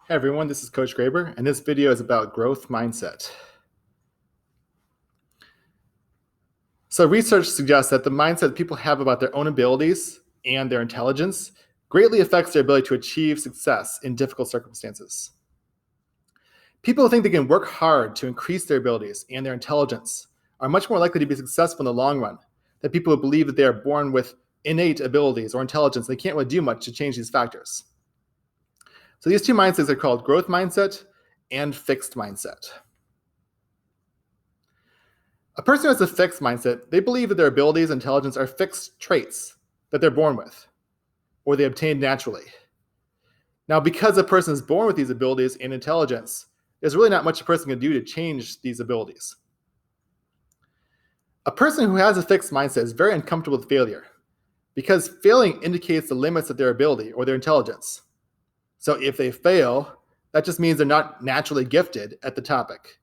Hey everyone, this is Coach Graber, and this video is about growth mindset. So research suggests that the mindset people have about their own abilities and their intelligence greatly affects their ability to achieve success in difficult circumstances. People who think they can work hard to increase their abilities and their intelligence are much more likely to be successful in the long run than people who believe that they are born with innate abilities or intelligence and they can't really do much to change these factors. So these two mindsets are called growth mindset and fixed mindset. A person who has a fixed mindset, they believe that their abilities and intelligence are fixed traits that they're born with or they obtain naturally. Now, because a person is born with these abilities and intelligence, there's really not much a person can do to change these abilities. A person who has a fixed mindset is very uncomfortable with failure because failing indicates the limits of their ability or their intelligence. So if they fail, that just means they're not naturally gifted at the topic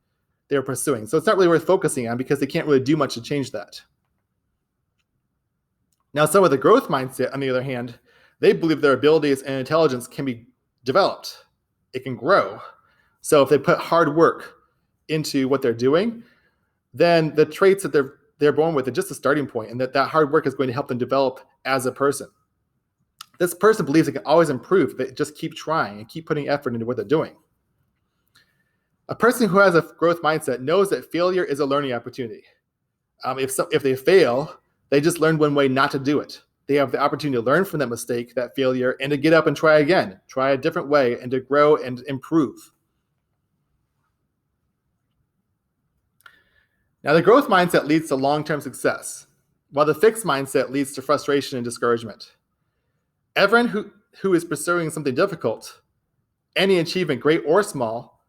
they're pursuing. So it's not really worth focusing on because they can't really do much to change that. Now, some with a growth mindset, on the other hand, they believe their abilities and intelligence can be developed. It can grow. So if they put hard work into what they're doing, then the traits that they're born with are just a starting point, and that hard work is going to help them develop as a person. This person believes they can always improve if they just keep trying and keep putting effort into what they're doing. A person who has a growth mindset knows that failure is a learning opportunity. If they fail, they just learned one way not to do it. They have the opportunity to learn from that mistake, that failure, and to get up and try again, try a different way, and to grow and improve. Now, the growth mindset leads to long-term success, while the fixed mindset leads to frustration and discouragement. Everyone who is pursuing something difficult, any achievement, great or small,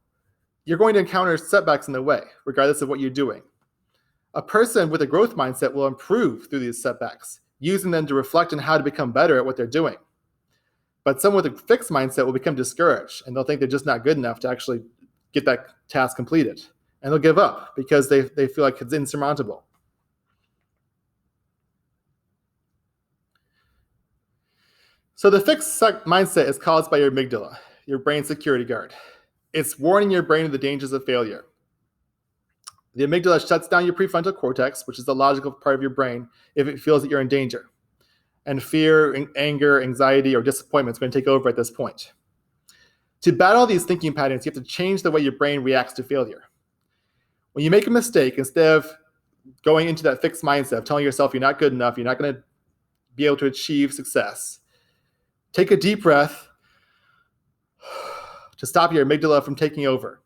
you're going to encounter setbacks in the way, regardless of what you're doing. A person with a growth mindset will improve through these setbacks, using them to reflect on how to become better at what they're doing. But someone with a fixed mindset will become discouraged, and they'll think they're just not good enough to actually get that task completed. And they'll give up because they feel like it's insurmountable. So the fixed mindset is caused by your amygdala, your brain security guard. It's warning your brain of the dangers of failure. The amygdala shuts down your prefrontal cortex, which is the logical part of your brain, if it feels that you're in danger. And fear, anger, anxiety, or disappointment is going to take over at this point. To battle these thinking patterns, you have to change the way your brain reacts to failure. When you make a mistake, instead of going into that fixed mindset of telling yourself you're not good enough, you're not going to be able to achieve success, take a deep breath to stop your amygdala from taking over.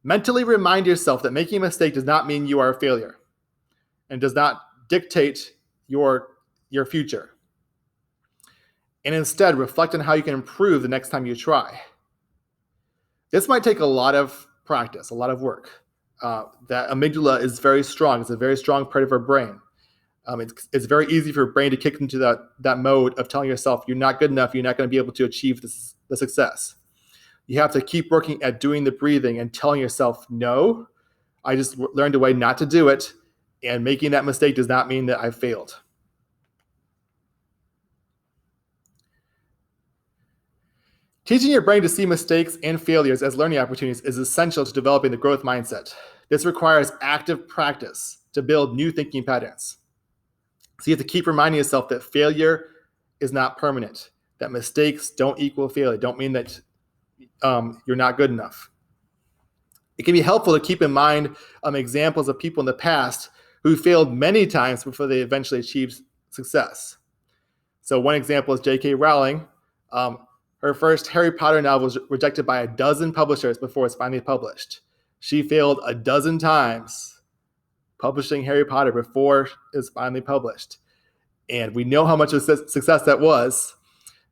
Mentally remind yourself that making a mistake does not mean you are a failure and does not dictate your future. And instead, reflect on how you can improve the next time you try. This might take a lot of practice, a lot of work. That amygdala is very strong. It's a very strong part of our brain. It's very easy for your brain to kick into that mode of telling yourself you're not good enough, you're not going to be able to achieve the success. You have to keep working at doing the breathing and telling yourself, no, I just learned a way not to do it, and making that mistake does not mean that I failed. Teaching your brain to see mistakes and failures as learning opportunities is essential to developing the growth mindset. This requires active practice to build new thinking patterns. So you have to keep reminding yourself that failure is not permanent, that mistakes don't equal failure, don't mean that you're not good enough. It can be helpful to keep in mind examples of people in the past who failed many times before they eventually achieved success. So one example is J.K. Rowling. Her first Harry Potter novel was rejected by a dozen publishers before it's finally published. She failed a dozen times publishing Harry Potter before it's finally published. And we know how much of a success that was.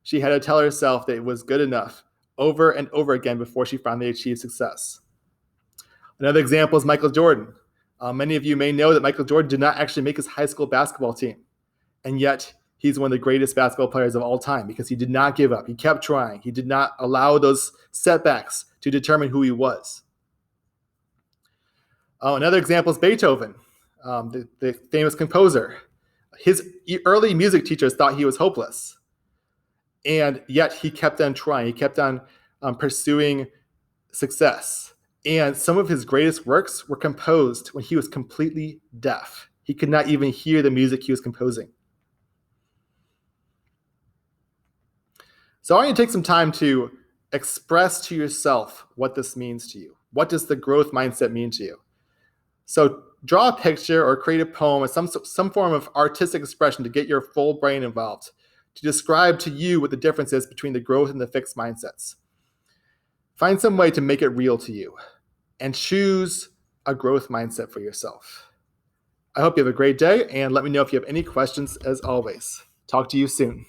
She had to tell herself that it was good enough over and over again before she finally achieved success. Another example is Michael Jordan. Many of you may know that Michael Jordan did not actually make his high school basketball team. And yet, he's one of the greatest basketball players of all time because he did not give up. He kept trying. He did not allow those setbacks to determine who he was. Another example is Beethoven, the famous composer. His early music teachers thought he was hopeless. And yet he kept on trying. He kept on pursuing success. And some of his greatest works were composed when he was completely deaf. He could not even hear the music he was composing. So I want you to take some time to express to yourself what this means to you. What does the growth mindset mean to you? So draw a picture or create a poem or some form of artistic expression to get your full brain involved, to describe to you what the difference is between the growth and the fixed mindsets. Find some way to make it real to you and choose a growth mindset for yourself. I hope you have a great day, and let me know if you have any questions as always. Talk to you soon.